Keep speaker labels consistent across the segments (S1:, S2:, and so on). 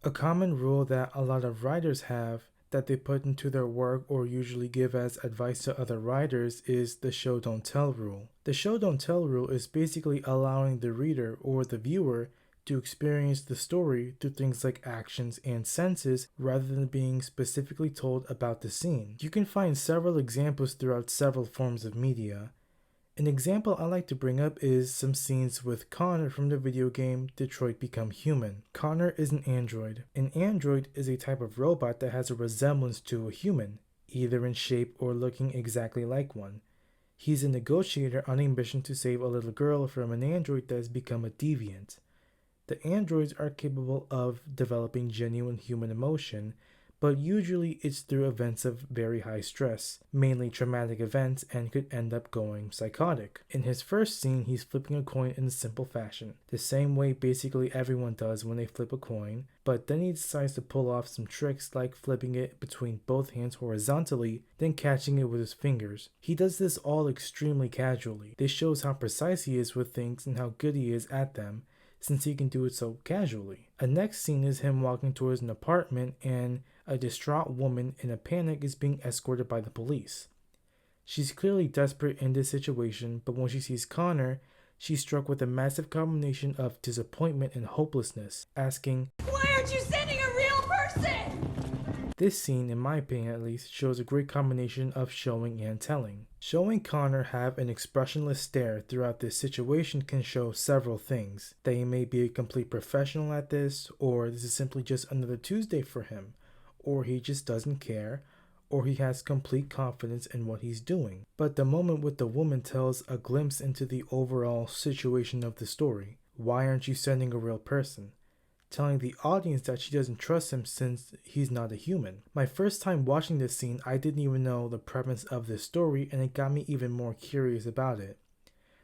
S1: A common rule that a lot of writers have that they put into their work or usually give as advice to other writers is the show don't tell rule. The show don't tell rule is basically allowing the reader or the viewer to experience the story through things like actions and senses rather than being specifically told about the scene. You can find several examples throughout several forms of media. An example I like to bring up is some scenes with Connor from the video game Detroit Become Human. Connor is an android. An android is a type of robot that has a resemblance to a human, either in shape or looking exactly like one. He's a negotiator on a mission to save a little girl from an android that has become a deviant. The androids are capable of developing genuine human emotion, but usually it's through events of very high stress, mainly traumatic events, and could end up going psychotic. In his first scene, he's flipping a coin in a simple fashion, the same way basically everyone does when they flip a coin, but then he decides to pull off some tricks like flipping it between both hands horizontally, then catching it with his fingers. He does this all extremely casually. This shows how precise he is with things and how good he is at them, since he can do it so casually. A next scene is him walking towards an apartment and a distraught woman in a panic is being escorted by the police. She's clearly desperate in this situation, but when she sees Connor, she's struck with a massive combination of disappointment and hopelessness, asking,
S2: "Why aren't you sending a real person?"
S1: This scene, in my opinion at least, shows a great combination of showing and telling. Showing Connor have an expressionless stare throughout this situation can show several things. That he may be a complete professional at this, or this is simply just another Tuesday for him, or he just doesn't care, or he has complete confidence in what he's doing. But the moment with the woman tells a glimpse into the overall situation of the story. Why aren't you sending a real person? Telling the audience that she doesn't trust him since he's not a human. My first time watching this scene, I didn't even know the premise of this story, and it got me even more curious about it.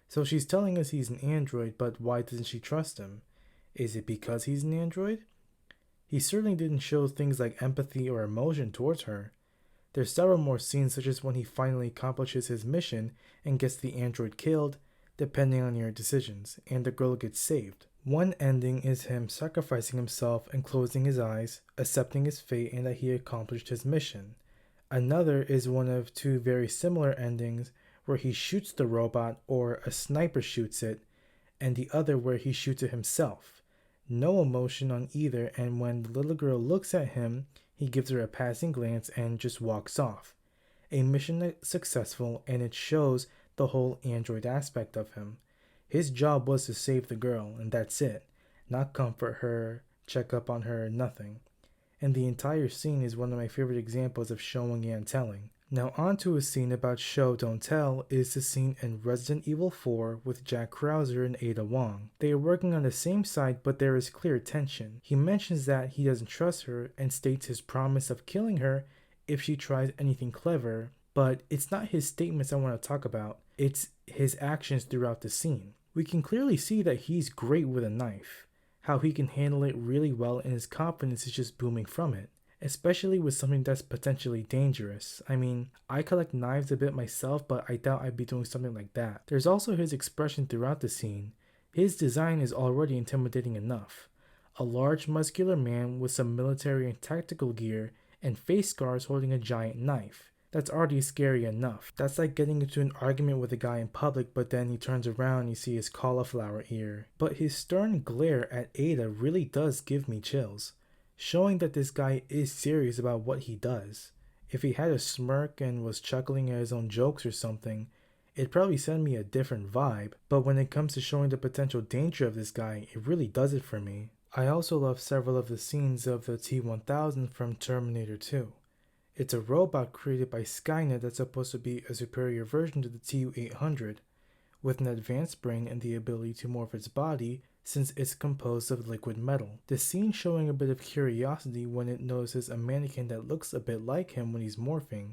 S1: So she's telling us he's an android, but why doesn't she trust him? Is it because he's an android? He certainly didn't show things like empathy or emotion towards her. There's several more scenes, such as when he finally accomplishes his mission and gets the android killed, depending on your decisions, and the girl gets saved. One ending is him sacrificing himself and closing his eyes, accepting his fate and that he accomplished his mission. Another is one of two very similar endings where he shoots the robot or a sniper shoots it, and the other where he shoots it himself. No emotion on either, and when the little girl looks at him, he gives her a passing glance and just walks off. A mission successful, and it shows the whole android aspect of him. His job was to save the girl, and that's it. Not comfort her, check up on her, nothing. And the entire scene is one of my favorite examples of showing and telling. Now onto a scene about show don't tell is the scene in Resident Evil 4 with Jack Krauser and Ada Wong. They are working on the same side, but there is clear tension. He mentions that he doesn't trust her and states his promise of killing her if she tries anything clever, but it's not his statements I want to talk about, it's his actions throughout the scene. We can clearly see that he's great with a knife, how he can handle it really well and his confidence is just booming from it, especially with something that's potentially dangerous. I mean, I collect knives a bit myself, but I doubt I'd be doing something like that. There's also his expression throughout the scene. His design is already intimidating enough. A large muscular man with some military and tactical gear and face scars holding a giant knife. That's already scary enough. That's like getting into an argument with a guy in public, but then he turns around and you see his cauliflower ear. But his stern glare at Ada really does give me chills, showing that this guy is serious about what he does. If he had a smirk and was chuckling at his own jokes or something, it'd probably send me a different vibe, but when it comes to showing the potential danger of this guy, it really does it for me. I also love several of the scenes of the T-1000 from Terminator 2. It's a robot created by Skynet that's supposed to be a superior version to the Tu-800, with an advanced brain and the ability to morph its body since it's composed of liquid metal. The scene showing a bit of curiosity when it notices a mannequin that looks a bit like him when he's morphing.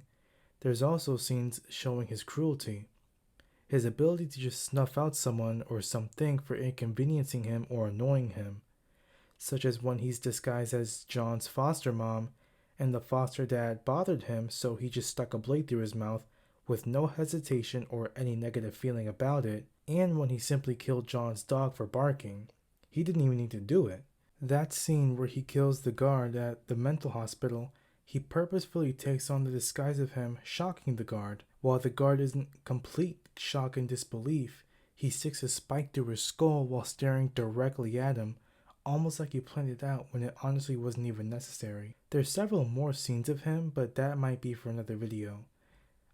S1: There's also scenes showing his cruelty, his ability to just snuff out someone or something for inconveniencing him or annoying him, such as when he's disguised as John's foster mom and the foster dad bothered him, so he just stuck a blade through his mouth with no hesitation or any negative feeling about it, and when he simply killed John's dog for barking. He didn't even need to do it. That scene where he kills the guard at the mental hospital, he purposefully takes on the disguise of him shocking the guard. While the guard is in complete shock and disbelief, he sticks a spike through his skull while staring directly at him, almost like he planned it out when it honestly wasn't even necessary. There's several more scenes of him, but that might be for another video.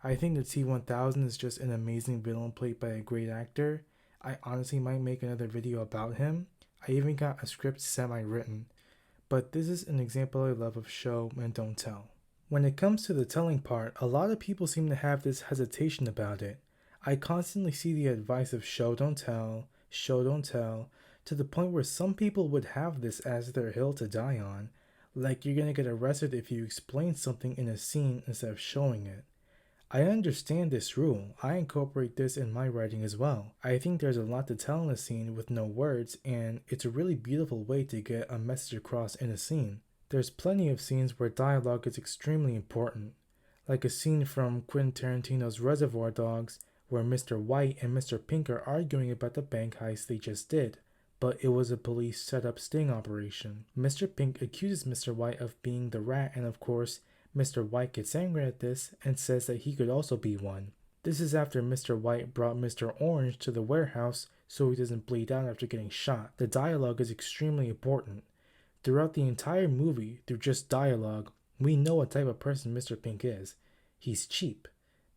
S1: I think the T-1000 is just an amazing villain played by a great actor. I honestly might make another video about him. I even got a script semi-written. But this is an example I love of show and don't tell. When it comes to the telling part, a lot of people seem to have this hesitation about it. I constantly see the advice of show don't tell, to the point where some people would have this as their hill to die on, like you're gonna get arrested if you explain something in a scene instead of showing it. I understand this rule. I incorporate this in my writing as well. I think there's a lot to tell in a scene with no words, and it's a really beautiful way to get a message across in a scene. There's plenty of scenes where dialogue is extremely important, like a scene from Quentin Tarantino's Reservoir Dogs where Mr. White and Mr. Pink are arguing about the bank heist they just did, but it was a police set-up sting operation. Mr. Pink accuses Mr. White of being the rat, and of course, Mr. White gets angry at this and says that he could also be one. This is after Mr. White brought Mr. Orange to the warehouse so he doesn't bleed out after getting shot. The dialogue is extremely important. Throughout the entire movie, through just dialogue, we know what type of person Mr. Pink is. He's cheap.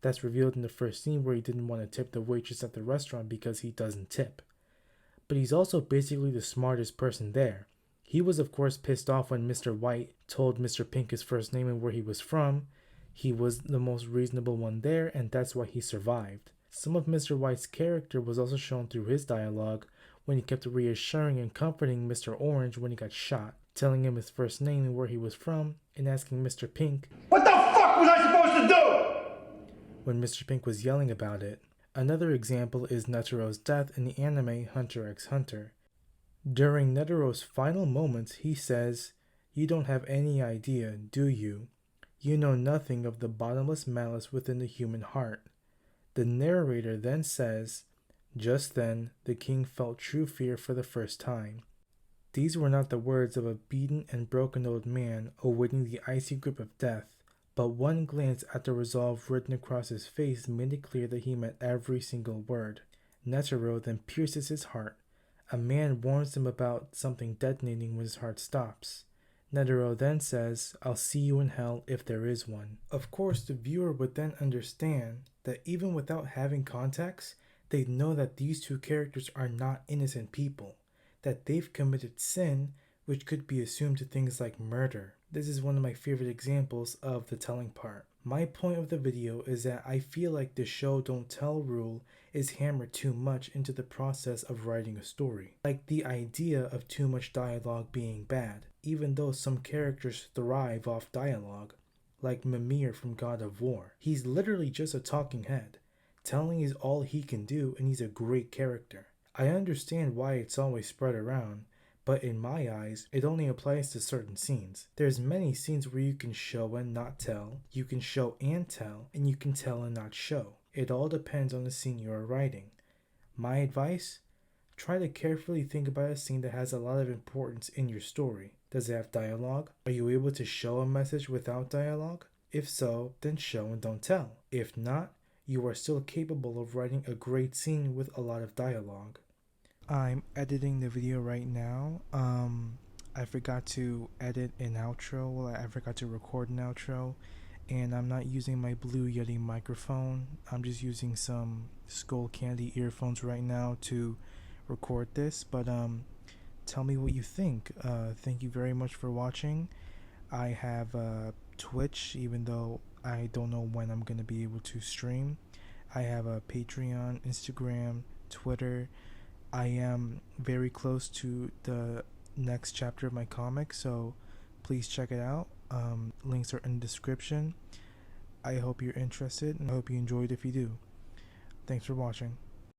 S1: That's revealed in the first scene where he didn't want to tip the waitress at the restaurant because he doesn't tip. But he's also basically the smartest person there. He was of course pissed off when Mr. White told Mr. Pink his first name and where he was from. He was the most reasonable one there, and that's why he survived. Some of Mr. White's character was also shown through his dialogue when he kept reassuring and comforting Mr. Orange when he got shot, telling him his first name and where he was from, and asking Mr. Pink, "What the fuck was I supposed to do?" when Mr. Pink was yelling about it. Another example is Netero's death in the anime Hunter x Hunter. During Netero's final moments, he says, "You don't have any idea, do you? You know nothing of the bottomless malice within the human heart." The narrator then says, "Just then, the king felt true fear for the first time." These were not the words of a beaten and broken old man awaiting the icy grip of death, but one glance at the resolve written across his face made it clear that he meant every single word. Netero then pierces his heart. A man warns him about something detonating when his heart stops. Netero then says, "I'll see you in hell if there is one." Of course, the viewer would then understand that even without having context, they'd know that these two characters are not innocent people, that they've committed sin, which could be assumed to things like murder. This is one of my favorite examples of the telling part. My point of the video is that I feel like the show don't tell rule is hammered too much into the process of writing a story. Like the idea of too much dialogue being bad, even though some characters thrive off dialogue, like Mimir from God of War. He's literally just a talking head. Telling is all he can do, and he's a great character. I understand why it's always spread around, but in my eyes, it only applies to certain scenes. There's many scenes where you can show and not tell, you can show and tell, and you can tell and not show. It all depends on the scene you are writing. My advice? Try to carefully think about a scene that has a lot of importance in your story. Does it have dialogue? Are you able to show a message without dialogue? If so, then show and don't tell. If not, you are still capable of writing a great scene with a lot of dialogue. I'm editing the video right now. I forgot to edit an outro. I forgot to record an outro, and I'm not using my Blue Yeti microphone. I'm just using some Skull Candy earphones right now to record this. But tell me what you think. Thank you very much for watching. I have Twitch, even though I don't know when I'm gonna be able to stream. I have a Patreon, Instagram, Twitter. I am very close to the next chapter of my comic, so please check it out. Links are in the description. I hope you're interested, and I hope you enjoyed if you do. Thanks for watching.